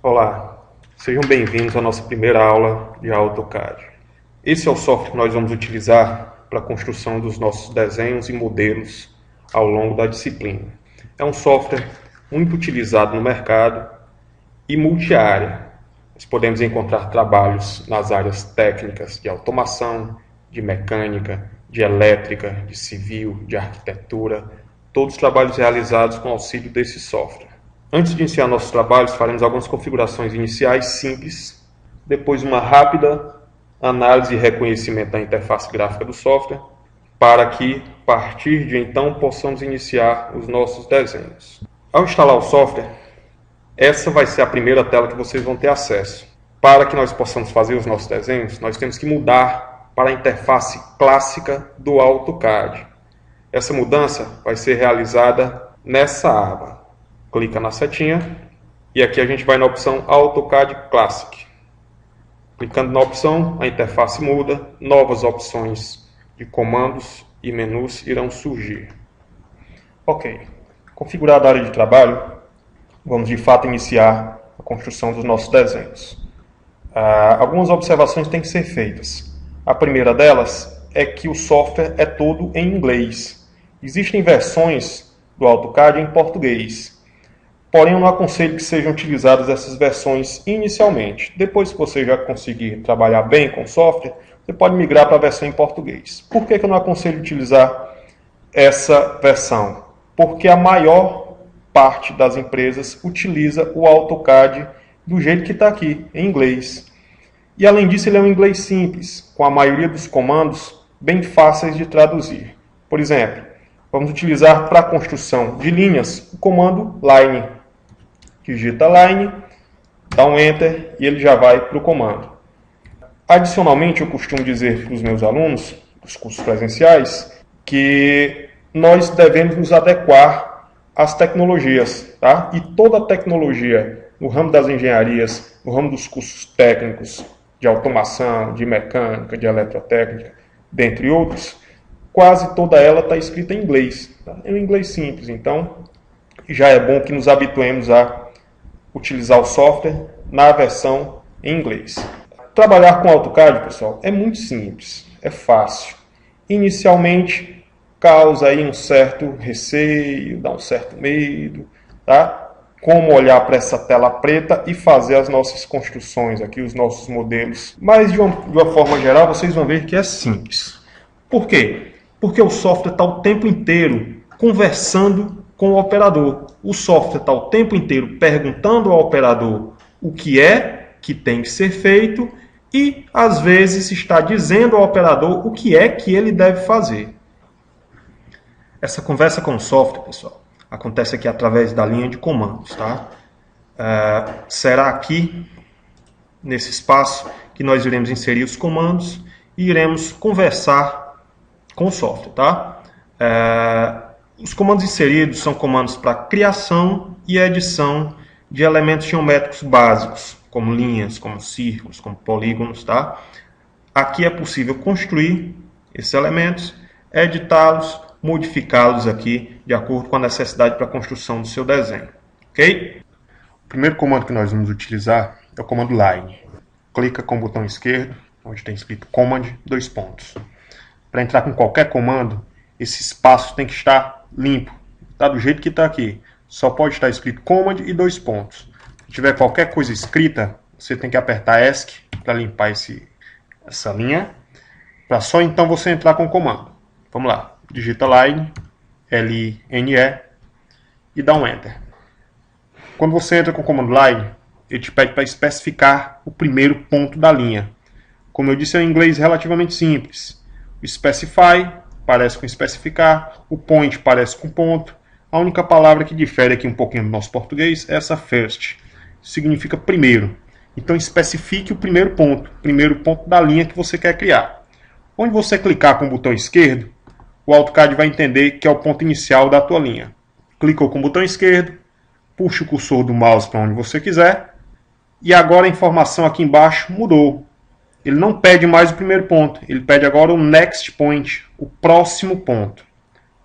Olá, sejam bem-vindos à nossa primeira aula de AutoCAD. Esse é o software que nós vamos utilizar para a construção dos nossos desenhos e modelos ao longo da disciplina. É um software muito utilizado no mercado e multiárea. Nós podemos encontrar trabalhos nas áreas técnicas de automação, de mecânica, de elétrica, de civil, de arquitetura, todos os trabalhos realizados com auxílio desse software. Antes de iniciar nossos trabalhos, faremos algumas configurações iniciais simples, depois uma rápida análise e reconhecimento da interface gráfica do software, para que, a partir de então, possamos iniciar os nossos desenhos. Ao instalar o software, essa vai ser a primeira tela que vocês vão ter acesso. Para que nós possamos fazer os nossos desenhos, nós temos que mudar para a interface clássica do AutoCAD. Essa mudança vai ser realizada nessa aba. Clica na setinha e aqui a gente vai na opção AutoCAD Classic. Clicando na opção, a interface muda, novas opções de comandos e menus irão surgir. Ok, configurada a área de trabalho, vamos de fato iniciar a construção dos nossos desenhos. Algumas observações têm que ser feitas. A primeira delas é que o software é todo em inglês. Existem versões do AutoCAD em português. Porém, eu não aconselho que sejam utilizadas essas versões inicialmente. Depois que você já conseguir trabalhar bem com o software, você pode migrar para a versão em português. Por que eu não aconselho utilizar essa versão? Porque a maior parte das empresas utiliza o AutoCAD do jeito que está aqui, em inglês. E além disso, ele é um inglês simples, com a maioria dos comandos bem fáceis de traduzir. Por exemplo, vamos utilizar para a construção de linhas o comando line. Digita line, dá um enter e ele já vai para o comando. Adicionalmente, eu costumo dizer para os meus alunos, dos cursos presenciais, que nós devemos nos adequar às tecnologias, tá? E toda a tecnologia no ramo das engenharias, no ramo dos cursos técnicos, de automação, de mecânica, de eletrotécnica, dentre outros, quase toda ela está escrita em inglês. Tá? É um inglês simples, então já é bom que nos habituemos a utilizar o software na versão em inglês. Trabalhar com AutoCAD, pessoal, é muito simples, é fácil. Inicialmente, causa aí um certo receio, dá um certo medo, tá? Como olhar para essa tela preta e fazer as nossas construções aqui, os nossos modelos. Mas, de uma forma geral, vocês vão ver que é simples. Por quê? Porque o software está o tempo inteiro conversando com o operador. O software está o tempo inteiro perguntando ao operador o que é que tem que ser feito e, às vezes, está dizendo ao operador o que é que ele deve fazer. Essa conversa com o software, pessoal, acontece aqui através da linha de comandos, tá? Será aqui, nesse espaço, que nós iremos inserir os comandos e iremos conversar com o software, tá? Os comandos inseridos são comandos para criação e edição de elementos geométricos básicos, como linhas, como círculos, como polígonos, tá? Aqui é possível construir esses elementos, editá-los, modificá-los aqui de acordo com a necessidade para a construção do seu desenho, ok? O primeiro comando que nós vamos utilizar é o comando line. Clica com o botão esquerdo, onde tem escrito command, 2 pontos. Para entrar com qualquer comando, esse espaço tem que estar limpo, tá? Do jeito que está aqui. Só pode estar escrito command e 2 pontos. Se tiver qualquer coisa escrita, você tem que apertar ESC para limpar essa linha, para só então você entrar com o comando. Vamos lá, digita line, L-I-N-E e dá um enter. Quando você entra com o comando line, ele te pede para especificar o primeiro ponto da linha. Como eu disse, é um inglês relativamente simples. O specify parece com especificar, o point parece com ponto. A única palavra que difere aqui um pouquinho do nosso português é essa first. Significa primeiro. Então especifique o primeiro ponto da linha que você quer criar. Onde você clicar com o botão esquerdo, o AutoCAD vai entender que é o ponto inicial da tua linha. Clicou com o botão esquerdo, puxa o cursor do mouse para onde você quiser, e agora a informação aqui embaixo mudou. Ele não pede mais o primeiro ponto, ele pede agora o next point, o próximo ponto.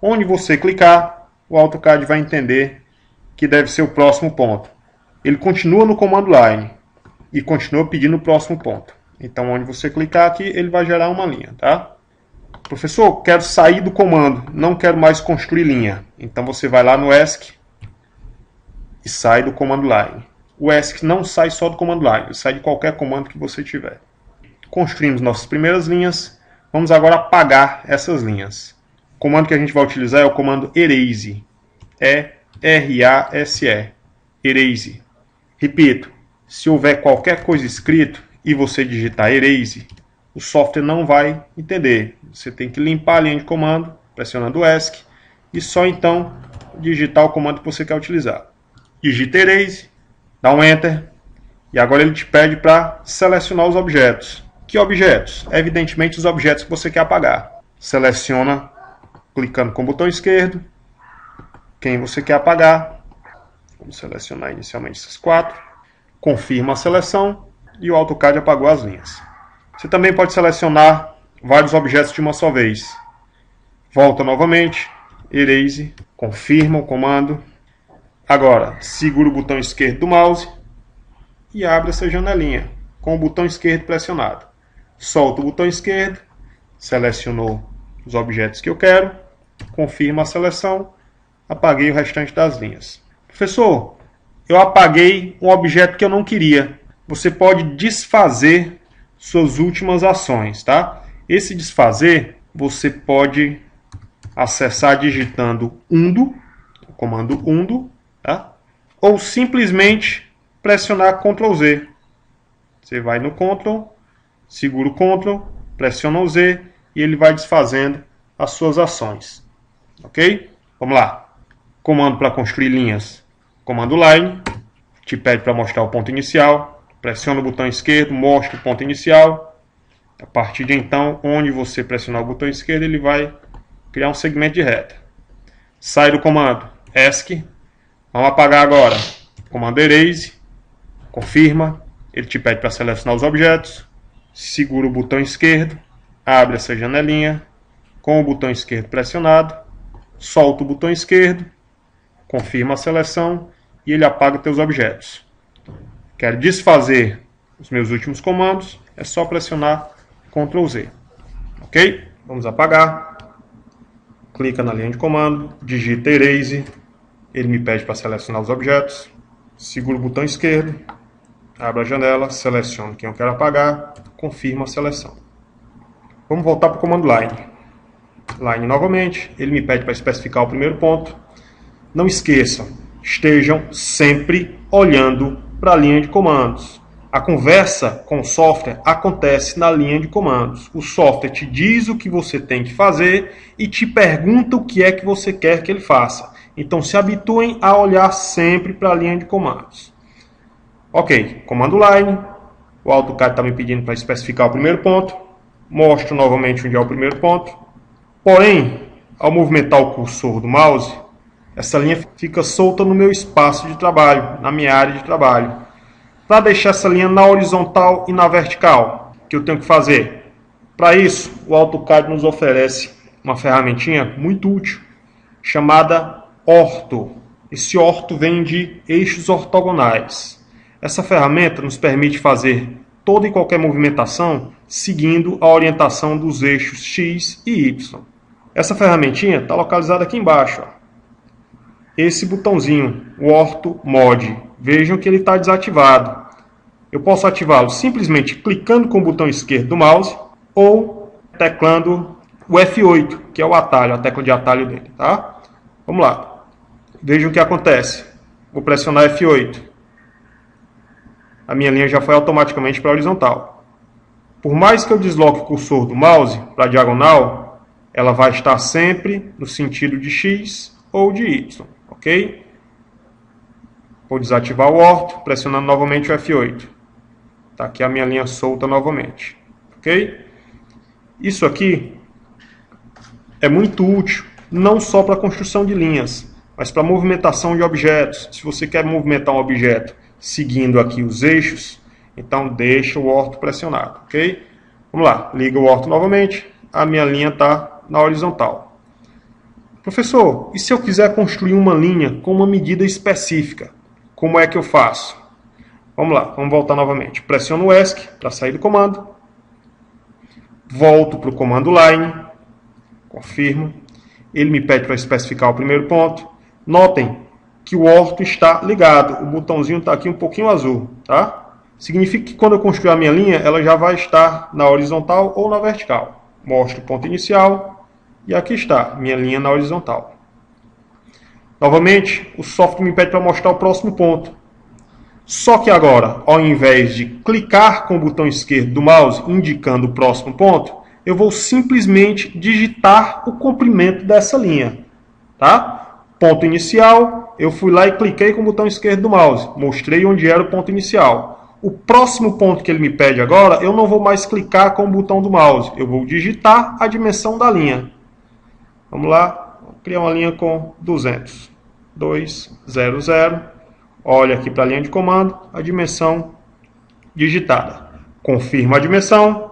Onde você clicar, o AutoCAD vai entender que deve ser o próximo ponto. ele continua no comando line e continua pedindo o próximo ponto. Então, onde você clicar aqui, ele vai gerar uma linha, tá? Professor, quero sair do comando, não quero mais construir linha. Então, você vai lá no ESC e sai do comando line. O ESC não sai só do comando line, ele sai de qualquer comando que você tiver. Construímos nossas primeiras linhas. Vamos agora apagar essas linhas. O comando que a gente vai utilizar é o comando erase. E-R-A-S-E. Erase. Repito, se houver qualquer coisa escrito e você digitar erase, o software não vai entender. Você tem que limpar a linha de comando, pressionando o ESC, e só então digitar o comando que você quer utilizar. Digita erase, dá um Enter, e agora ele te pede para selecionar os objetos. Que objetos? Evidentemente os objetos que você quer apagar. Seleciona, clicando com o botão esquerdo, quem você quer apagar. Vamos selecionar inicialmente esses 4. Confirma a seleção e o AutoCAD apagou as linhas. Você também pode selecionar vários objetos de uma só vez. Volta novamente, Erase, confirma o comando. Agora, segura o botão esquerdo do mouse e abre essa janelinha com o botão esquerdo pressionado. Solta o botão esquerdo, selecionou os objetos que eu quero, confirma a seleção, apaguei o restante das linhas. Professor, eu apaguei um objeto que eu não queria. Você pode desfazer suas últimas ações, tá? Esse desfazer você pode acessar digitando undo, o comando undo, tá? Ou simplesmente pressionar Ctrl Z. Você vai no Ctrl, segura o Ctrl, pressiona o Z e ele vai desfazendo as suas ações. Ok? Vamos lá. Comando para construir linhas. Comando Line. Te pede para mostrar o ponto inicial. Pressiona o botão esquerdo, mostra o ponto inicial. A partir de então, onde você pressionar o botão esquerdo, ele vai criar um segmento de reta. Sai do comando ESC. Vamos apagar agora. Comando Erase. Confirma. Ele te pede para selecionar os objetos. Segura o botão esquerdo. Abre essa janelinha. Com o botão esquerdo pressionado. Solta o botão esquerdo. Confirma a seleção. E ele apaga os teus objetos. Quero desfazer os meus últimos comandos. É só pressionar Ctrl Z. Ok? Vamos apagar. Clica na linha de comando. Digita Erase. Ele me pede para selecionar os objetos. Segura o botão esquerdo. Abre a janela, seleciono quem eu quero apagar, confirma a seleção. Vamos voltar para o comando Line. Line novamente, ele me pede para especificar o primeiro ponto. Não esqueçam, estejam sempre olhando para a linha de comandos. A conversa com o software acontece na linha de comandos. O software te diz o que você tem que fazer e te pergunta o que é que você quer que ele faça. Então se habituem a olhar sempre para a linha de comandos. Ok, comando Line, o AutoCAD está me pedindo para especificar o primeiro ponto, mostro novamente onde é o primeiro ponto, porém, ao movimentar o cursor do mouse, essa linha fica solta no meu espaço de trabalho, na minha área de trabalho. Para deixar essa linha na horizontal e na vertical, o que eu tenho que fazer? Para isso, o AutoCAD nos oferece uma ferramentinha muito útil, chamada Ortho. Esse Ortho vem de eixos ortogonais. Essa ferramenta nos permite fazer toda e qualquer movimentação seguindo a orientação dos eixos X e Y. Essa ferramentinha está localizada aqui embaixo. Ó. Esse botãozinho, o Ortho Mod. Vejam que ele está desativado. Eu posso ativá-lo simplesmente clicando com o botão esquerdo do mouse ou teclando o F8, que é o atalho, a tecla de atalho dele. Tá? Vamos lá. Vejam o que acontece. Vou pressionar F8. A minha linha já foi automaticamente para a horizontal. Por mais que eu desloque o cursor do mouse para a diagonal, ela vai estar sempre no sentido de X ou de Y, ok? Vou desativar o Ortho, pressionando novamente o F8. Está aqui a minha linha solta novamente, ok? Isso aqui é muito útil, não só para a construção de linhas, mas para a movimentação de objetos. Se você quer movimentar um objeto seguindo aqui os eixos, então deixa o Ortho pressionado, ok? Vamos lá, liga o Ortho novamente, a minha linha está na horizontal. Professor, e se eu quiser construir uma linha com uma medida específica? como é que eu faço? Vamos lá, vamos voltar novamente. Pressiono o ESC para sair do comando. Volto para o comando line. Confirmo. Ele me pede para especificar o primeiro ponto. Notem que o orto está ligado. O botãozinho está aqui um pouquinho azul, tá? Significa que quando eu construir a minha linha, ela já vai estar na horizontal ou na vertical. Mostro o ponto inicial e aqui está, minha linha na horizontal. Novamente, o software me pede para mostrar o próximo ponto. Só que agora, ao invés de clicar com o botão esquerdo do mouse indicando o próximo ponto, eu vou simplesmente digitar o comprimento dessa linha. Tá? Ponto inicial, eu fui lá e cliquei com o botão esquerdo do mouse. Mostrei onde era o ponto inicial. O próximo ponto que ele me pede agora, eu não vou mais clicar com o botão do mouse. Eu vou digitar a dimensão da linha. Vamos lá, vou criar uma linha com 200. 200. Olha aqui para a linha de comando, a dimensão digitada. Confirmo a dimensão.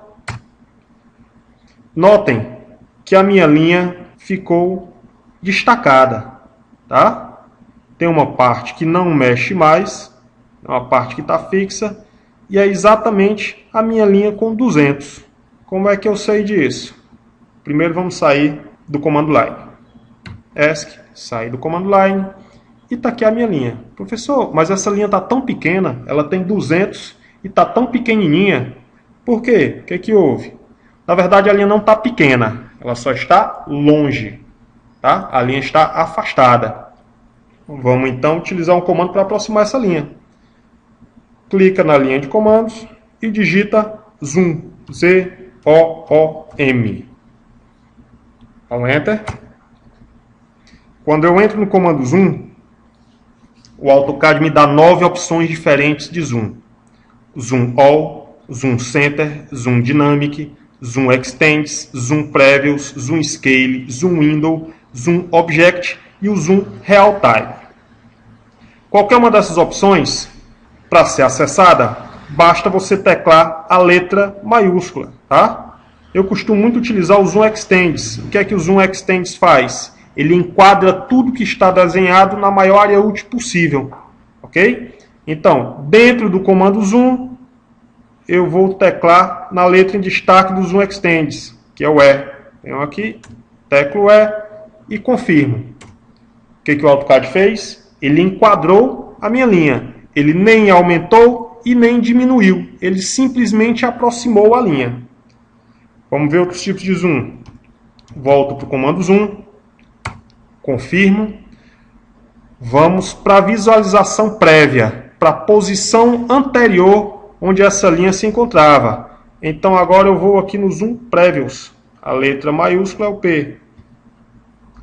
Notem que a minha linha ficou destacada, tá? Tem uma parte que não mexe mais, uma parte que está fixa, e é exatamente a minha linha com 200. Como é que eu sei disso? Primeiro vamos sair do comando line. ESC, sair do comando line. E está aqui a minha linha. Professor, mas essa linha está tão pequena, ela tem 200 e está tão pequenininha. Por quê? O que que houve? Na verdade, a linha não está pequena, ela só está longe. Tá? A linha está afastada. Vamos então utilizar um comando para aproximar essa linha. Clica na linha de comandos e digita zoom. Z-O-O-M. Dá um Enter. Quando eu entro no comando zoom, o AutoCAD me dá 9 opções diferentes de zoom. Zoom All, Zoom Center, Zoom Dynamic, Zoom Extends, Zoom Previous, Zoom Scale, Zoom Window, Zoom Object e o Zoom Real Time. Qualquer uma dessas opções, para ser acessada, basta você teclar a letra maiúscula. Tá? Eu costumo muito utilizar o Zoom Extends. O que é que o Zoom Extends faz? Ele enquadra tudo que está desenhado na maior área útil possível. Ok? Então, dentro do comando zoom, eu vou teclar na letra em destaque do Zoom Extends, que é o E. Venho aqui, teclo E e confirmo. O que o AutoCAD fez? Ele enquadrou a minha linha. Ele nem aumentou e nem diminuiu. Ele simplesmente aproximou a linha. Vamos ver outros tipos de zoom. Volto para o comando zoom. Confirmo. Vamos para a visualização prévia, para a posição anterior onde essa linha se encontrava. Então agora eu vou aqui no Zoom Previous. A letra maiúscula é o P.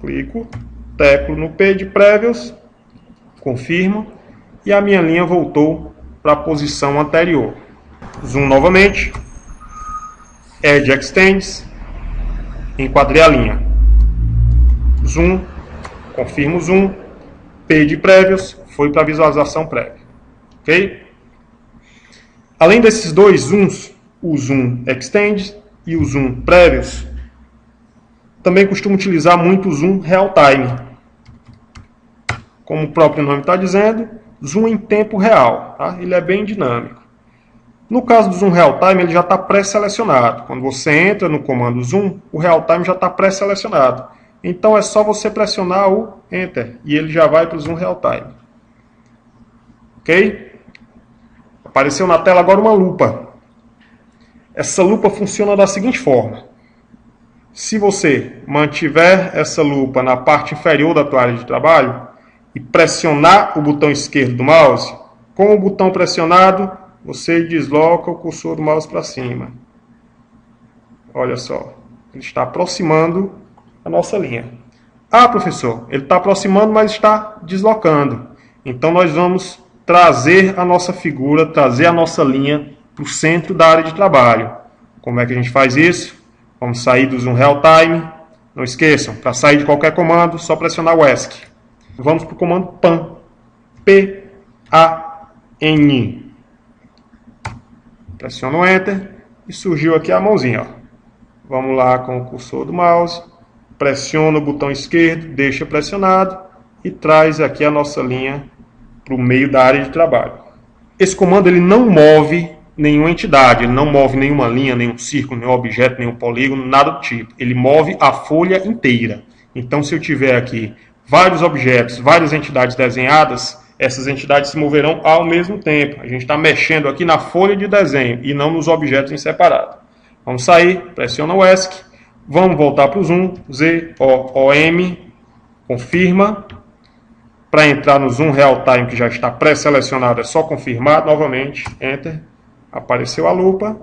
Clico, teclo no P de Previous, confirmo e a minha linha voltou para a posição anterior. Zoom novamente. Edge Extends. Enquadrei a linha. Zoom. Confirmo o zoom, P de Previous, foi para a visualização prévia. Ok? Além desses dois zooms, o Zoom Extend e o Zoom Previous, também costumo utilizar muito o Zoom Real Time. Como o próprio nome está dizendo, zoom em tempo real. Tá? Ele é bem dinâmico. No caso do Zoom Real Time, ele já está pré-selecionado. Quando você entra no comando Zoom, o Real Time já está pré-selecionado. Então é só você pressionar o Enter e ele já vai para o Zoom Real Time. Ok? Apareceu na tela agora uma lupa. Essa lupa funciona da seguinte forma. Se você mantiver essa lupa na parte inferior da tua área de trabalho e pressionar o botão esquerdo do mouse, com o botão pressionado, você desloca o cursor do mouse para cima. Olha só, ele está aproximando a nossa linha. Ah, professor, ele está aproximando, mas está deslocando. Então nós vamos trazer a nossa figura, trazer a nossa linha para o centro da área de trabalho. Como é que a gente faz isso? Vamos sair do Zoom Real Time. Não esqueçam, para sair de qualquer comando, só pressionar o ESC. Vamos para o comando PAN. P-A-N. Pressiono o Enter e surgiu aqui a mãozinha. Ó. Vamos lá com o cursor do mouse. Pressiona o botão esquerdo, deixa pressionado e traz aqui a nossa linha para o meio da área de trabalho. Esse comando ele não move nenhuma entidade, ele não move nenhuma linha, nenhum círculo, nenhum objeto, nenhum polígono, nada do tipo. Ele move a folha inteira. Então, se eu tiver aqui vários objetos, várias entidades desenhadas, essas entidades se moverão ao mesmo tempo. A gente está mexendo aqui na folha de desenho e não nos objetos em separado. Vamos sair, pressiona o ESC, vamos voltar para o Zoom, Z-O-O-M, confirma. Para entrar no Zoom Real Time, que já está pré-selecionado, é só confirmar novamente, Enter. Apareceu a lupa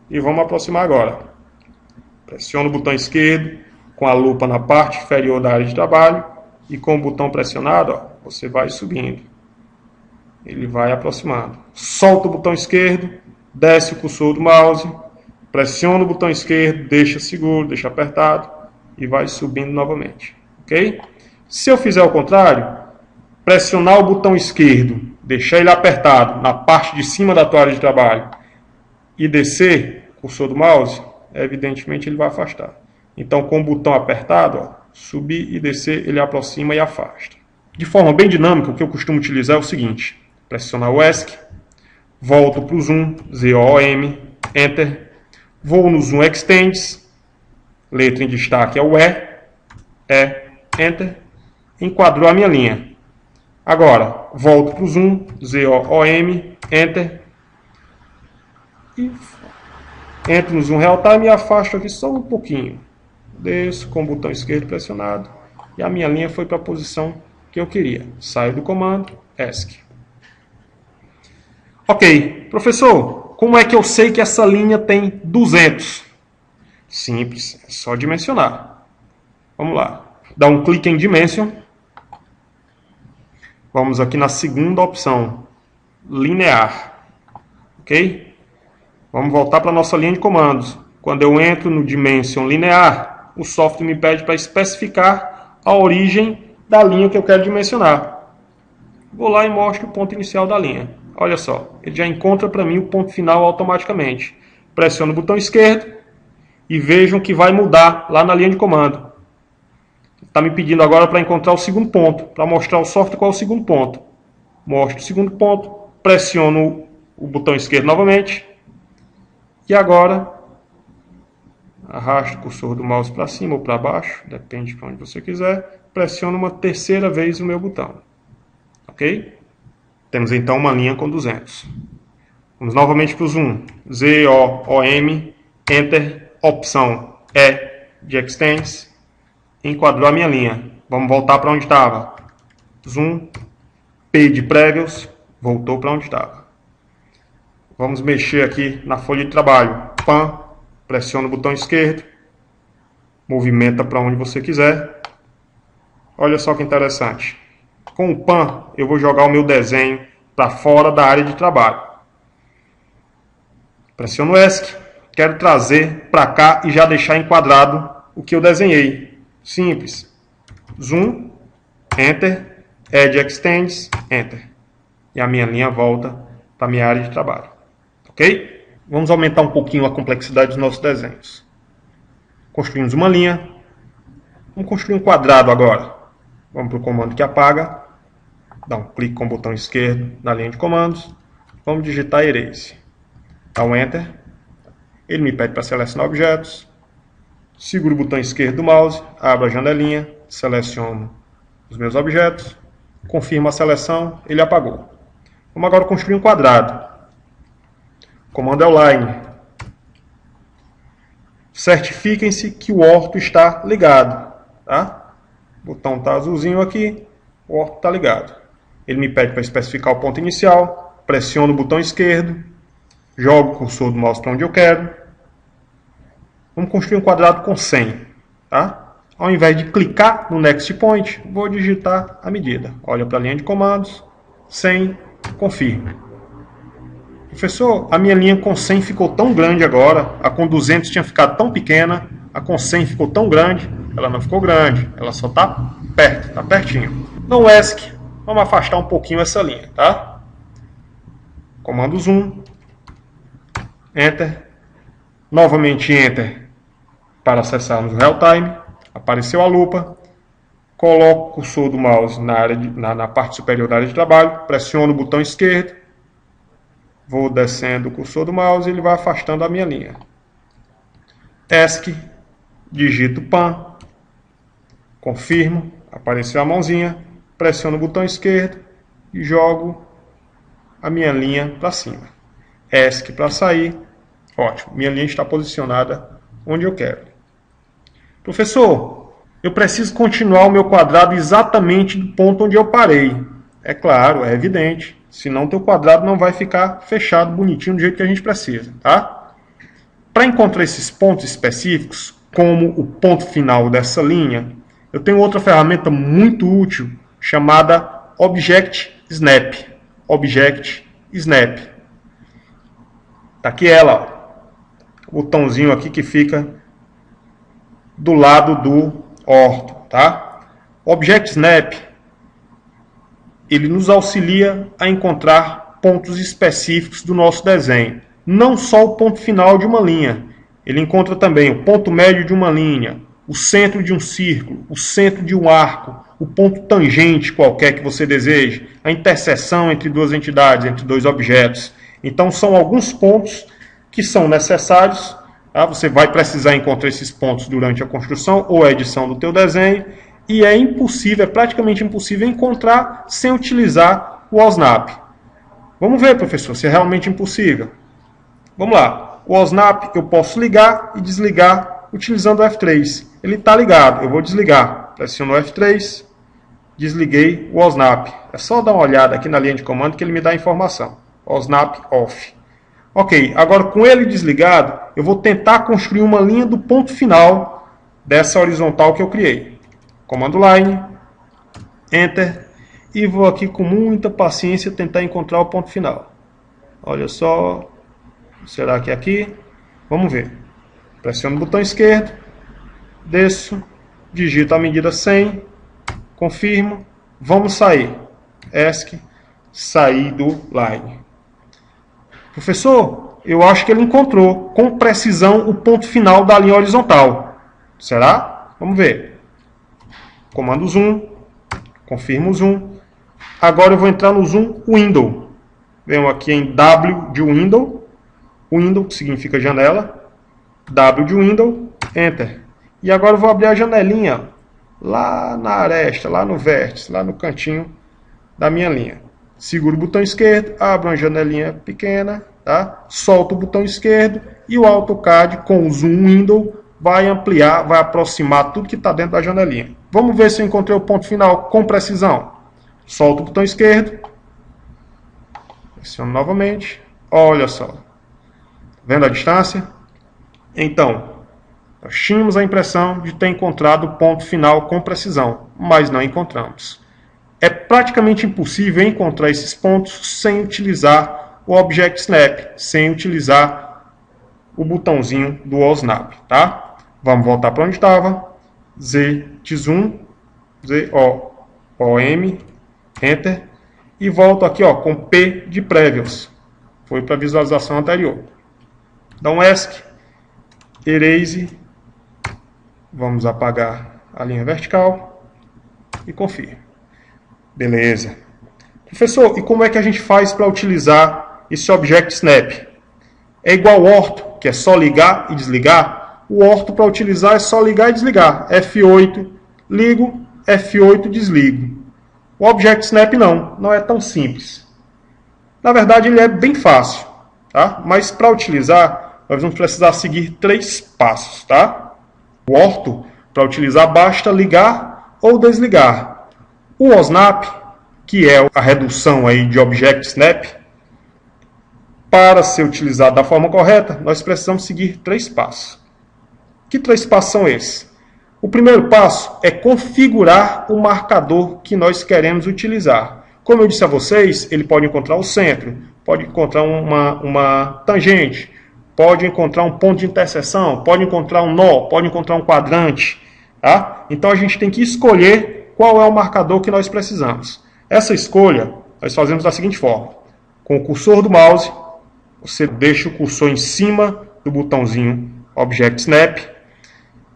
e vamos aproximar agora. Pressiona o botão esquerdo com a lupa na parte inferior da área de trabalho e com o botão pressionado, ó, você vai subindo. Ele vai aproximando. Solta o botão esquerdo, desce o cursor do mouse, pressiona o botão esquerdo, deixa seguro, deixa apertado e vai subindo novamente. Ok? Se eu fizer o contrário, pressionar o botão esquerdo, deixar ele apertado na parte de cima da tua área de trabalho e descer o cursor do mouse, evidentemente ele vai afastar. Então, com o botão apertado, ó, subir e descer, ele aproxima e afasta. De forma bem dinâmica, o que eu costumo utilizar é o seguinte: pressionar o ESC, volto para o Zoom, Z-O-M, Enter, vou no Zoom Extends, letra em destaque é o Enter, enquadrou a minha linha. Agora, volto para o Zoom, Z-O-O-M, Enter, e entro no Zoom Real Time e afasto aqui só um pouquinho. Desço com o botão esquerdo pressionado e a minha linha foi para a posição que eu queria. Saio do comando, ESC. Ok, professor, como é que eu sei que essa linha tem 200? Simples, é só dimensionar. Vamos lá, dá um clique em Dimension. Vamos aqui na segunda opção, linear, ok? Vamos voltar para a nossa linha de comandos. Quando eu entro no Dimension linear, o software me pede para especificar a origem da linha que eu quero dimensionar. Vou lá e mostro o ponto inicial da linha. Olha só, ele já encontra para mim o ponto final automaticamente. Pressiono o botão esquerdo e vejam que vai mudar lá na linha de comando. Está me pedindo agora para encontrar o segundo ponto, para mostrar ao software qual é o segundo ponto. Mostro o segundo ponto, pressiono o botão esquerdo novamente. E agora, arrasto o cursor do mouse para cima ou para baixo, depende de onde você quiser. Pressiono uma terceira vez o meu botão. Ok? Temos então uma linha com 200. Vamos novamente para o Zoom. Z-O-O-M, Enter, opção E de Extends. Enquadrou a minha linha. Vamos voltar para onde estava. Zoom, P de Previews, voltou para onde estava. Vamos mexer aqui na folha de trabalho. PAN, pressiona o botão esquerdo, movimenta para onde você quiser. Olha só que interessante. Com o PAN, eu vou jogar o meu desenho para fora da área de trabalho. Pressiono o ESC, quero trazer para cá e já deixar enquadrado o que eu desenhei. Simples. Zoom, Enter, Edge Extends, Enter. E a minha linha volta para a minha área de trabalho. Ok? Vamos aumentar um pouquinho a complexidade dos nossos desenhos. Construímos uma linha. Vamos construir um quadrado agora. Vamos para o comando que apaga. Dá um clique com o botão esquerdo na linha de comandos. Vamos digitar Erase. Dá um Enter. Ele me pede para selecionar objetos. Seguro o botão esquerdo do mouse, abro a janelinha, seleciono os meus objetos, confirmo a seleção, ele apagou. Vamos agora construir um quadrado. O comando é o Line. Certifiquem-se que o orto está ligado. Tá? O botão está azulzinho aqui, o orto está ligado. Ele me pede para especificar o ponto inicial, pressiono o botão esquerdo, jogo o cursor do mouse para onde eu quero. Vamos construir um quadrado com 100. Tá? Ao invés de clicar no Next Point, vou digitar a medida. Olha para a linha de comandos, 100, confirmo. Professor, a minha linha com 100 ficou tão grande agora, a com 200 tinha ficado tão pequena, a com 100 ficou tão grande. Ela não ficou grande, ela só está perto, está pertinho. No ESC, vamos afastar um pouquinho essa linha. Tá? Comando Zoom, Enter, novamente Enter para acessarmos o Real Time. Apareceu a lupa. coloco o cursor do mouse na parte superior da área de trabalho, pressiono o botão esquerdo, vou descendo o cursor do mouse e ele vai afastando a minha linha. ESC, digito PAN, confirmo, apareceu a mãozinha, pressiono o botão esquerdo e jogo a minha linha para cima. ESC para sair, ótimo, minha linha está posicionada onde eu quero. Professor, eu preciso continuar o meu quadrado exatamente do ponto onde eu parei. É claro, é evidente. Senão teu quadrado não vai ficar fechado, bonitinho, do jeito que a gente precisa, tá? Para encontrar esses pontos específicos, como o ponto final dessa linha, eu tenho outra ferramenta muito útil, chamada Object Snap. Object Snap. Tá aqui ela, ó. O botãozinho aqui que fica do lado do orto, tá? Object Snap, ele nos auxilia a encontrar pontos específicos do nosso desenho. Não só o ponto final de uma linha. Ele encontra também o ponto médio de uma linha, o centro de um círculo, o centro de um arco, o ponto tangente qualquer que você deseje, a interseção entre duas entidades, entre dois objetos. Então são alguns pontos que são necessários. Tá? Você vai precisar encontrar esses pontos durante a construção ou a edição do teu desenho, e é impossível, é praticamente impossível encontrar sem utilizar o OSNAP. Vamos ver, professor, se é realmente impossível. Vamos lá. O OSNAP eu posso ligar e desligar utilizando o F3. Ele está ligado, eu vou desligar. Pressiono o F3, desliguei o OSNAP. É só dar uma olhada aqui na linha de comando que ele me dá a informação. OSNAP off. Ok, agora com ele desligado, eu vou tentar construir uma linha do ponto final dessa horizontal que eu criei. Comando Line, Enter, e vou aqui com muita paciência tentar encontrar o ponto final. Olha só, será que é aqui? Vamos ver. Pressiono o botão esquerdo, desço, digito a medida 100, confirmo, vamos sair. ESC, sair do Line. Professor, eu acho que ele encontrou com precisão o ponto final da linha horizontal. Será? Vamos ver. Comando Zoom, confirmo o Zoom. Agora eu vou entrar no Zoom Window. Venho aqui em W de Window. Window significa janela. W de Window, Enter. E agora eu vou abrir a janelinha lá na aresta, lá no vértice, lá no cantinho da minha linha. Seguro o botão esquerdo, abro uma janelinha pequena, tá? Solto o botão esquerdo e o AutoCAD com o Zoom Window vai ampliar, vai aproximar tudo que está dentro da janelinha. Vamos ver se eu encontrei o ponto final com precisão. Solto o botão esquerdo, pressiono novamente, olha só. Vendo a distância? Então, nós tínhamos a impressão de ter encontrado o ponto final com precisão, mas não encontramos. É praticamente impossível encontrar esses pontos sem utilizar o Object Snap, sem utilizar o botãozinho do OSNAP, tá? Vamos voltar para onde estava. Z de Zoom, Z-O-O-M, Enter, e volto aqui ó, com P de Previous. Foi para a visualização anterior. Dá um ESC, Erase, vamos apagar a linha vertical e confirmo. Beleza. Professor, e como é que a gente faz para utilizar esse Object Snap? É igual ao orto, que é só ligar e desligar? O orto para utilizar é só ligar e desligar. F8 ligo, F8 desligo. O Object Snap não é tão simples. Na verdade ele é bem fácil, tá? Mas para utilizar nós vamos precisar seguir 3 passos, tá? O orto, para utilizar basta ligar ou desligar. O OSNAP, que é a redução aí de Object Snap, para ser utilizado da forma correta, nós precisamos seguir 3 passos. Que 3 passos são esses? O primeiro passo é configurar o marcador que nós queremos utilizar. Como eu disse a vocês, ele pode encontrar o centro, pode encontrar uma tangente, pode encontrar um ponto de interseção, pode encontrar um nó, pode encontrar um quadrante. Tá? Então a gente tem que escolher qual é o marcador que nós precisamos. Essa escolha nós fazemos da seguinte forma. Com o cursor do mouse, você deixa o cursor em cima do botãozinho Object Snap.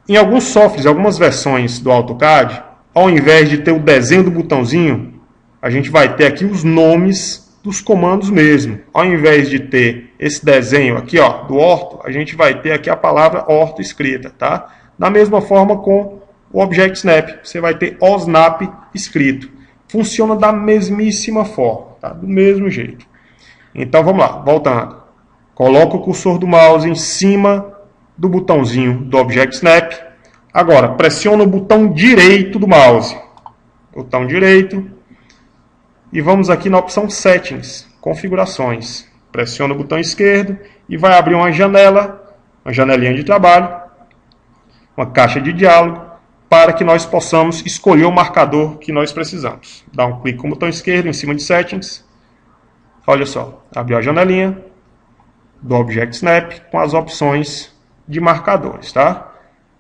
Em alguns softwares, algumas versões do AutoCAD, ao invés de ter o desenho do botãozinho, a gente vai ter aqui os nomes dos comandos mesmo. Ao invés de ter esse desenho aqui, ó, do orto, a gente vai ter aqui a palavra orto escrita, tá? Da mesma forma com o Object Snap, você vai ter OSNAP escrito. Funciona da mesmíssima forma, tá? Do mesmo jeito. Então vamos lá, voltando. Coloca o cursor do mouse em cima do botãozinho do Object Snap. Agora, pressiona o botão direito do mouse. Botão direito. E vamos aqui na opção Settings, Configurações. Pressiona o botão esquerdo e vai abrir uma janela, uma janelinha de trabalho, uma caixa de diálogo, para que nós possamos escolher o marcador que nós precisamos. Dá um clique com o botão esquerdo em cima de Settings. Olha só, abriu a janelinha do Object Snap com as opções de marcadores, tá?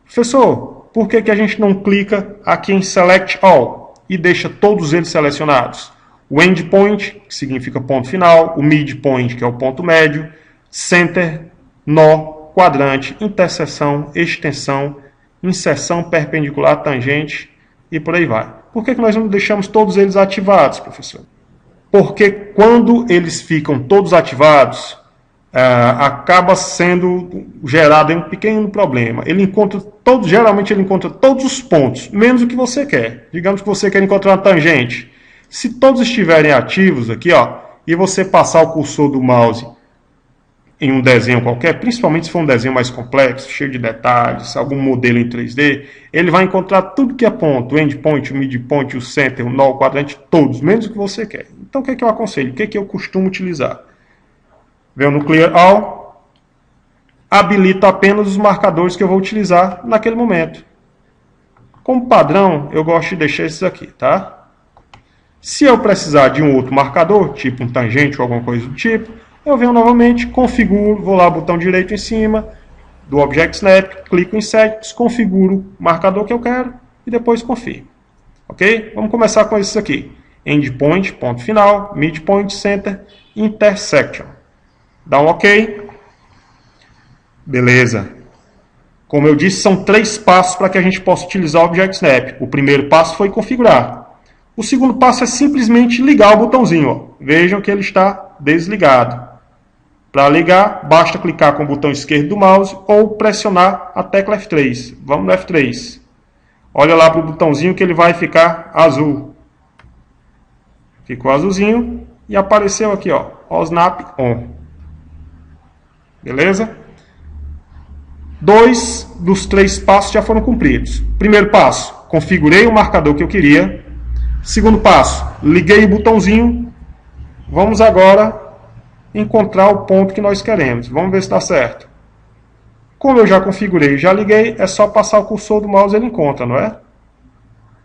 Professor, por que a gente não clica aqui em Select All e deixa todos eles selecionados? O Endpoint, que significa ponto final, o Midpoint, que é o ponto médio, Center, nó, quadrante, interseção, extensão, inserção perpendicular, tangente e por aí vai. Por que nós não deixamos todos eles ativados, professor? Porque quando eles ficam todos ativados, acaba sendo gerado um pequeno problema. Ele encontra todos, geralmente ele encontra todos os pontos, menos o que você quer. Digamos que você quer encontrar uma tangente. Se todos estiverem ativos aqui, ó, e você passar o cursor do mouse em um desenho qualquer, principalmente se for um desenho mais complexo, cheio de detalhes, algum modelo em 3D, ele vai encontrar tudo que é ponto, o endpoint, o midpoint, o center, o nó, o quadrante, todos, menos o que você quer. Então o que eu aconselho? O que eu costumo utilizar? Venho no Clear All, habilito apenas os marcadores que eu vou utilizar naquele momento. Como padrão, eu gosto de deixar esses aqui, tá? Se eu precisar de um outro marcador, tipo um tangente ou alguma coisa do tipo, eu venho novamente, configuro, vou lá, botão direito em cima do Object Snap, clico em Settings, configuro o marcador que eu quero e depois confirmo. Ok? Vamos começar com esses aqui. Endpoint, ponto final, Midpoint, Center, Intersection. Dá um OK. Beleza. Como eu disse, são 3 passos para que a gente possa utilizar o Object Snap. O primeiro passo foi configurar. O segundo passo é simplesmente ligar o botãozinho. Ó. Vejam que ele está desligado. Para ligar, basta clicar com o botão esquerdo do mouse ou pressionar a tecla F3. Vamos no F3. Olha lá para o botãozinho que ele vai ficar azul. Ficou azulzinho e apareceu aqui, ó, OSNAP ON. Beleza? 2 dos 3 passos já foram cumpridos. Primeiro passo, configurei o marcador que eu queria. Segundo passo, liguei o botãozinho. Vamos agora encontrar o ponto que nós queremos. Vamos ver se dá certo. Como eu já configurei e já liguei, é só passar o cursor do mouse e ele encontra, não é?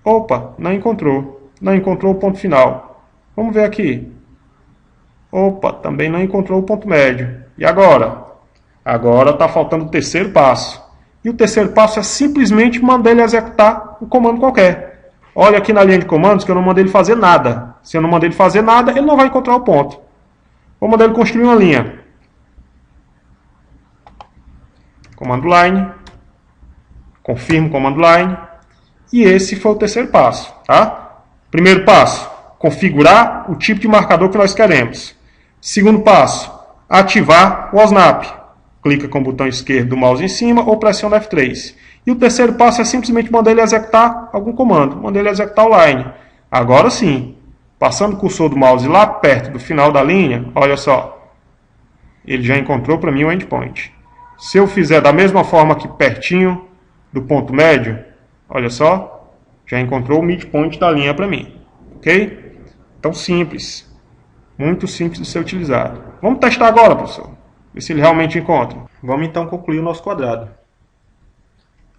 Opa, não encontrou. Não encontrou o ponto final. Vamos ver aqui. Opa, também não encontrou o ponto médio. E agora? Agora está faltando o terceiro passo. E o terceiro passo é simplesmente mandar ele executar um comando qualquer. Olha aqui na linha de comandos que eu não mandei ele fazer nada. Se eu não mandei ele fazer nada, ele não vai encontrar o ponto. Vou mandar ele construir uma linha. Comando line. Confirmo comando line. E esse foi o terceiro passo. Tá? Primeiro passo, configurar o tipo de marcador que nós queremos. Segundo passo, ativar o OSNAP. Clica com o botão esquerdo do mouse em cima ou pressiona F3. E o terceiro passo é simplesmente mandar ele executar algum comando. Mandar ele executar o line. Agora sim, passando o cursor do mouse lá perto do final da linha, olha só. Ele já encontrou para mim o endpoint. Se eu fizer da mesma forma aqui pertinho do ponto médio, olha só, já encontrou o midpoint da linha para mim. Ok? Então simples. Muito simples de ser utilizado. Vamos testar agora, professor. Ver se ele realmente encontra. Vamos então concluir o nosso quadrado.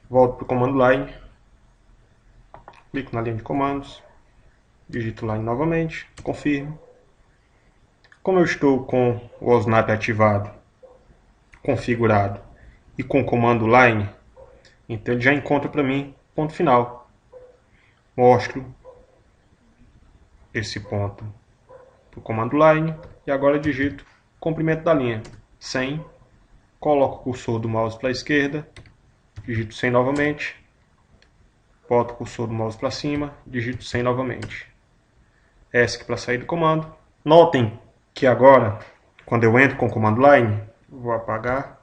Volto para o comando line. Clico na linha de comandos. Digito line novamente. Confirmo. Como eu estou com o OSNAP ativado, configurado e com o comando line, então ele já encontra para mim ponto final. Mostro esse ponto para o comando line e agora digito comprimento da linha 100, coloco o cursor do mouse para a esquerda, digito 100 novamente, volto o cursor do mouse para cima, digito 100 novamente. ESC para sair do comando. Notem que agora, quando eu entro com o comando line, vou apagar,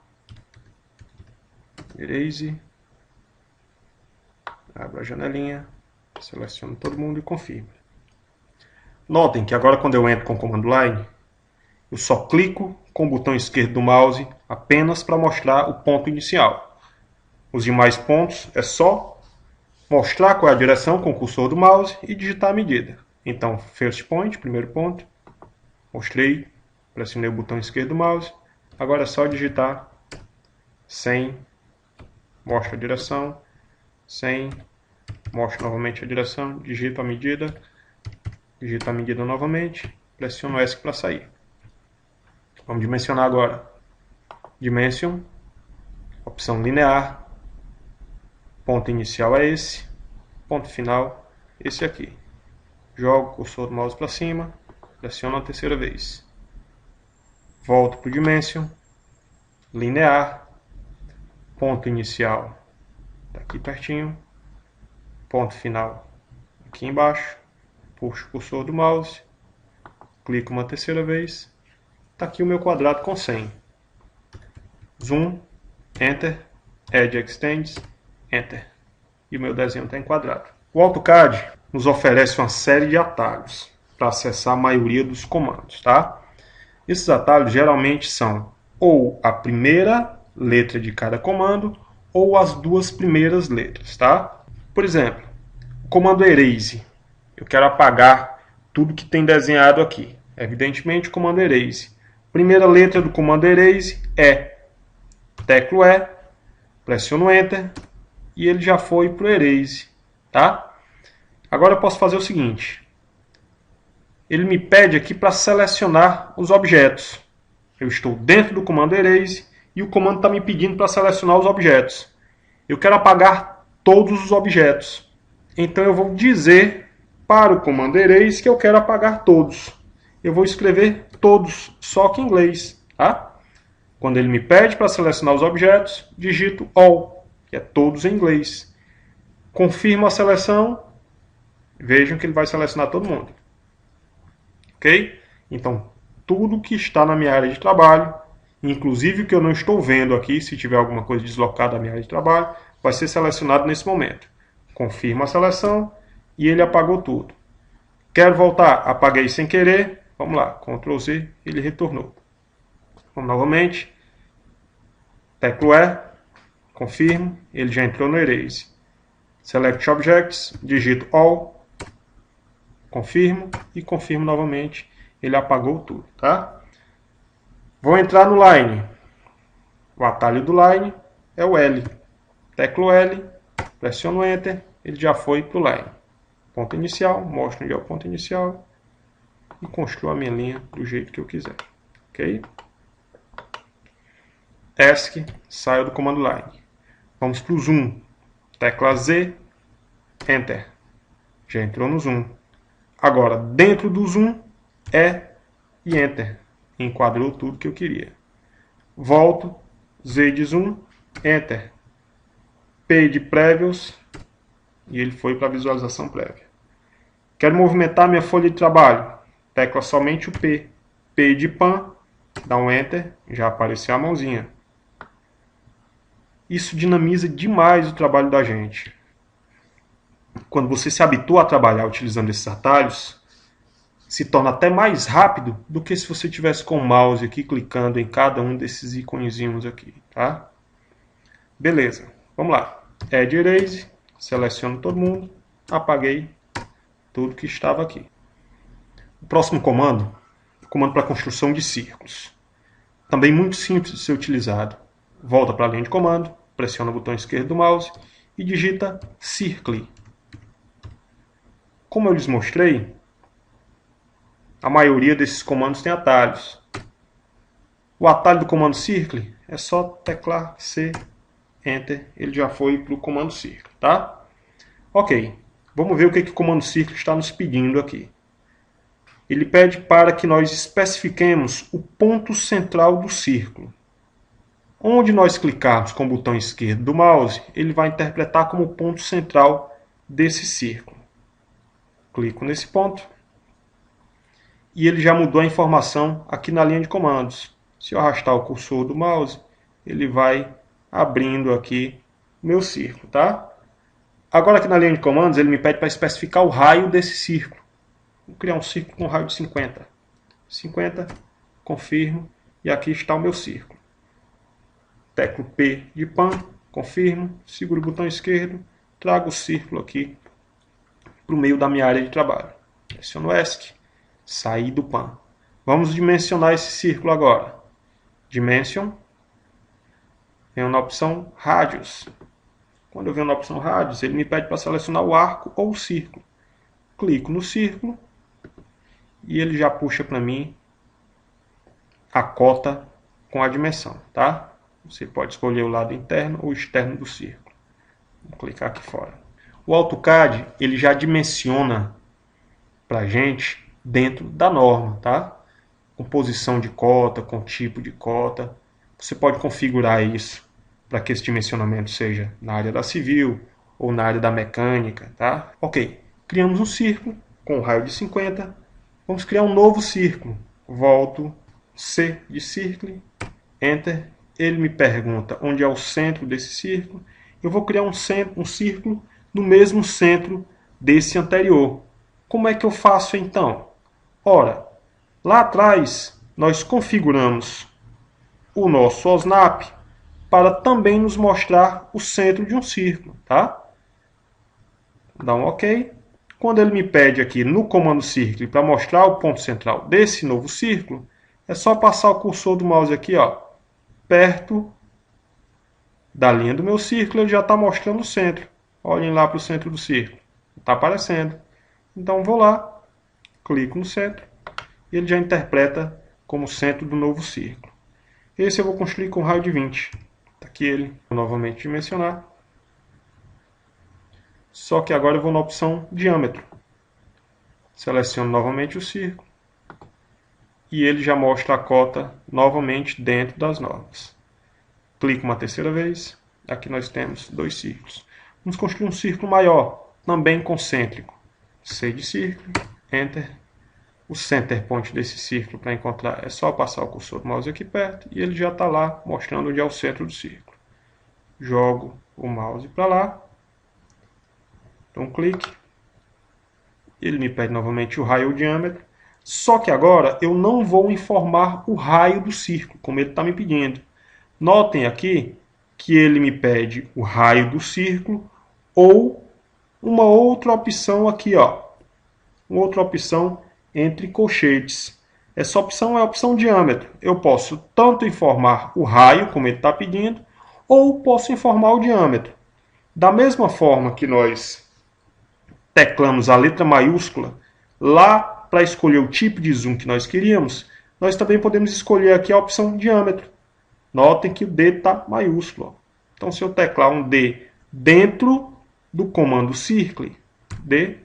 erase, abro a janelinha, seleciono todo mundo e confirmo. Notem que agora quando eu entro com o comando line, eu só clico com o botão esquerdo do mouse apenas para mostrar o ponto inicial. Os demais pontos é só mostrar qual é a direção com o cursor do mouse e digitar a medida. Então, first point, primeiro ponto, mostrei, pressionei o botão esquerdo do mouse, agora é só digitar 100, mostra a direção, 100, mostra novamente a direção, digito a medida novamente, pressiono o ESC para sair. Vamos dimensionar agora. Dimension, opção linear, ponto inicial é esse, ponto final esse aqui. Jogo o cursor do mouse para cima, pressiono a terceira vez. Volto para o Dimension, linear, ponto inicial aqui pertinho, ponto final aqui embaixo, puxo o cursor do mouse, clico uma terceira vez, está aqui o meu quadrado com 100. Zoom, Enter, Edge Extends, Enter. E o meu desenho está enquadrado. O AutoCAD nos oferece uma série de atalhos para acessar a maioria dos comandos, tá? Esses atalhos geralmente são ou a primeira letra de cada comando ou as duas primeiras letras, tá? Por exemplo, o comando Erase. Eu quero apagar tudo que tem desenhado aqui. Evidentemente, o comando Erase. Primeira letra do comando Erase é. Teclo E, pressiono Enter e ele já foi para o Erase, tá? Agora eu posso fazer o seguinte. Ele me pede aqui para selecionar os objetos. Eu estou dentro do comando Erase e o comando está me pedindo para selecionar os objetos. Eu quero apagar todos os objetos. Então eu vou dizer para o comando Erase que eu quero apagar todos. Eu vou escrever todos, só que em inglês, tá? Quando ele me pede para selecionar os objetos, digito all, que é todos em inglês. Confirmo a seleção, vejam que ele vai selecionar todo mundo. Ok? Então, tudo que está na minha área de trabalho, inclusive o que eu não estou vendo aqui, se tiver alguma coisa deslocada da minha área de trabalho, vai ser selecionado nesse momento. Confirmo a seleção e ele apagou tudo. Quero voltar, apaguei sem querer, vamos lá, Ctrl Z, ele retornou. Vamos novamente, teclo E, confirmo, ele já entrou no Erase. Select Objects, digito All, confirmo e confirmo novamente, ele apagou tudo, tá? Vou entrar no Line. O atalho do Line é o L. Teclo L, pressiono Enter, ele já foi para o Line. Ponto inicial, mostro onde é o ponto inicial e construo a minha linha do jeito que eu quiser, ok? ESC, saio do comando Line. Vamos para o Zoom. Tecla Z, Enter. Já entrou no Zoom. Agora, dentro do Zoom, E e Enter. Enquadrou tudo que eu queria. Volto, Z de Zoom, Enter. P de Previews, e ele foi para a visualização prévia. Quero movimentar minha folha de trabalho. Tecla somente o P. P de Pan, dá um Enter, já apareceu a mãozinha. Isso dinamiza demais o trabalho da gente. Quando você se habitua a trabalhar utilizando esses atalhos, se torna até mais rápido do que se você tivesse com o mouse aqui clicando em cada um desses iconezinhos aqui, tá? Beleza, vamos lá. Add Erase, seleciono todo mundo, apaguei tudo que estava aqui. O próximo comando é o comando para construção de círculos. Também muito simples de ser utilizado. Volta para a linha de comando, pressiona o botão esquerdo do mouse e digita Circle. Como eu lhes mostrei, a maioria desses comandos tem atalhos. O atalho do comando Circle é só teclar C, Enter, ele já foi para o comando Circle, tá? Ok, vamos ver o que o comando Circle está nos pedindo aqui. Ele pede para que nós especifiquemos o ponto central do círculo. Onde nós clicarmos com o botão esquerdo do mouse, ele vai interpretar como ponto central desse círculo. Clico nesse ponto e ele já mudou a informação aqui na linha de comandos. Se eu arrastar o cursor do mouse, ele vai abrindo aqui o meu círculo, tá? Agora aqui na linha de comandos ele me pede para especificar o raio desse círculo. Vou criar um círculo com raio de 50. 50, confirmo, e aqui está o meu círculo. Teclo P de pan, confirmo, seguro o botão esquerdo, trago o círculo aqui para o meio da minha área de trabalho. Pressiono ESC, sair do pan. Vamos dimensionar esse círculo agora. Dimension, venho na opção Radius. Quando eu venho na opção Radius, ele me pede para selecionar o arco ou o círculo. Clico no círculo e ele já puxa para mim a cota com a dimensão, tá? Você pode escolher o lado interno ou externo do círculo. Vou clicar aqui fora. O AutoCAD ele já dimensiona para a gente dentro da norma, tá? Com posição de cota, com tipo de cota. Você pode configurar isso para que esse dimensionamento seja na área da civil ou na área da mecânica, tá? Ok, criamos um círculo com um raio de 50. Vamos criar um novo círculo. Volto, C de círculo, Enter. Ele me pergunta onde é o centro desse círculo. Eu vou criar um círculo no mesmo centro desse anterior. Como é que eu faço então? Ora, lá atrás nós configuramos o nosso OSNAP para também nos mostrar o centro de um círculo, tá? Dá um OK. Quando ele me pede aqui no comando círculo para mostrar o ponto central desse novo círculo, é só passar o cursor do mouse aqui, ó, perto da linha do meu círculo, ele já está mostrando o centro. Olhem lá para o centro do círculo. Está aparecendo. Então vou lá, clico no centro e ele já interpreta como centro do novo círculo. Esse eu vou construir com raio de 20. Está aqui ele. Vou novamente dimensionar. Só que agora eu vou na opção diâmetro. Seleciono novamente o círculo. E ele já mostra a cota novamente dentro das normas. Clico uma terceira vez. Aqui nós temos dois círculos. Vamos construir um círculo maior, também concêntrico. C de círculo, Enter. O center point desse círculo para encontrar é só passar o cursor do mouse aqui perto e ele já está lá mostrando onde é o centro do círculo. Jogo o mouse para lá. Então clique. Ele me pede novamente o raio ou diâmetro. Só que agora eu não vou informar o raio do círculo, como ele está me pedindo. Notem aqui que ele me pede o raio do círculo ou uma outra opção aqui, ó. Uma outra opção entre colchetes. Essa opção é a opção diâmetro. Eu posso tanto informar o raio, como ele está pedindo, ou posso informar o diâmetro. Da mesma forma que nós teclamos a letra maiúscula lá para escolher o tipo de zoom que nós queríamos, nós também podemos escolher aqui a opção diâmetro. Notem que o D está maiúsculo. Então, se eu teclar um D dentro do comando Circle, D,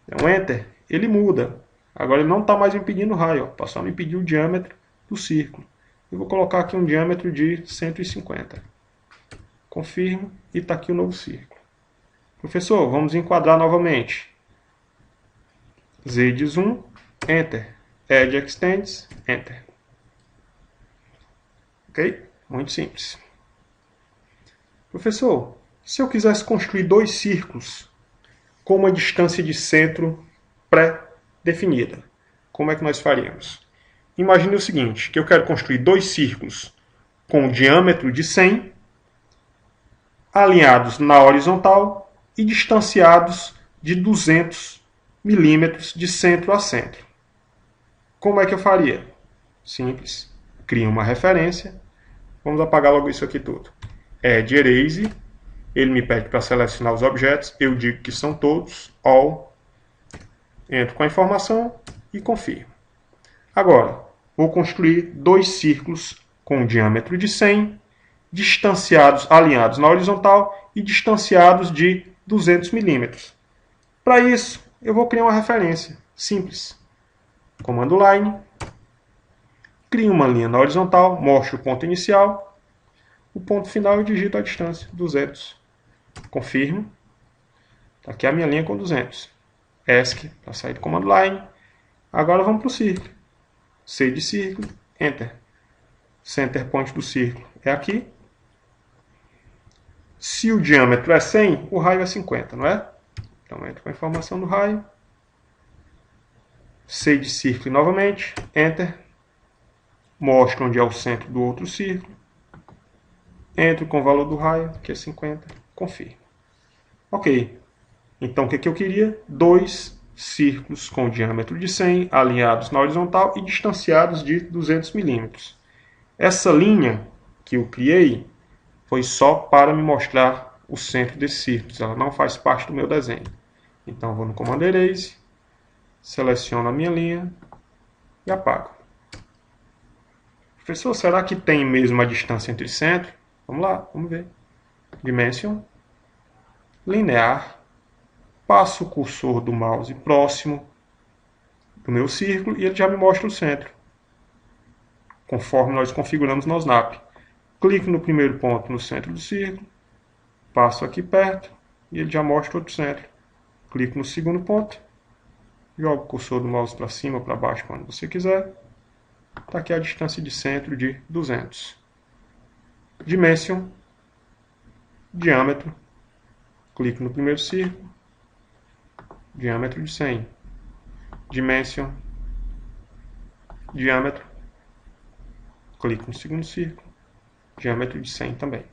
é um Enter, ele muda. Agora ele não está mais me pedindo raio, passou a me pedir o diâmetro do círculo. Eu vou colocar aqui um diâmetro de 150. Confirmo e está aqui o novo círculo. Professor, vamos enquadrar novamente. Z de zoom, Enter. Edge Extends, Enter. Ok? Muito simples. Professor, se eu quisesse construir dois círculos com uma distância de centro pré-definida, como é que nós faríamos? Imagine o seguinte, que eu quero construir dois círculos com diâmetro de 100, alinhados na horizontal e distanciados de 200 milímetros de centro a centro. Como é que eu faria? Simples. Crio uma referência. Vamos apagar logo isso aqui tudo. Add Erase. Ele me pede para selecionar os objetos. Eu digo que são todos. All. Entro com a informação e confirmo. Agora, vou construir dois círculos com um diâmetro de 100, distanciados, alinhados na horizontal e distanciados de 200 milímetros. Para isso, eu vou criar uma referência. Simples. Comando Line. Crio uma linha na horizontal, mostro o ponto inicial. O ponto final eu digito a distância, 200. Confirmo. Aqui é a minha linha com 200. ESC para sair do command line. Agora vamos para o círculo. C de círculo, Enter. Center point do círculo é aqui. Se o diâmetro é 100, o raio é 50, não é? Então entro com a informação do raio. C de círculo novamente, Enter. Mostro onde é o centro do outro círculo. Entro com o valor do raio, que é 50. Confirmo. Ok. Então o que eu queria? 2 círculos com diâmetro de 100, alinhados na horizontal e distanciados de 200 milímetros. Essa linha que eu criei foi só para me mostrar o centro desses círculos. Ela não faz parte do meu desenho. Então vou no comando Erase, seleciono a minha linha e apago. Professor, será que tem mesmo a distância entre centro? Vamos lá, vamos ver. Dimension, linear, passo o cursor do mouse próximo do meu círculo e ele já me mostra o centro, conforme nós configuramos no Snap. Clico no primeiro ponto no centro do círculo, passo aqui perto e ele já mostra outro centro. Clico no segundo ponto, jogo o cursor do mouse para cima ou para baixo, quando você quiser. Está aqui a distância de centro de 200. Dimension, diâmetro, clico no primeiro círculo, diâmetro de 100. Dimension, diâmetro, clico no segundo círculo, diâmetro de 100 também.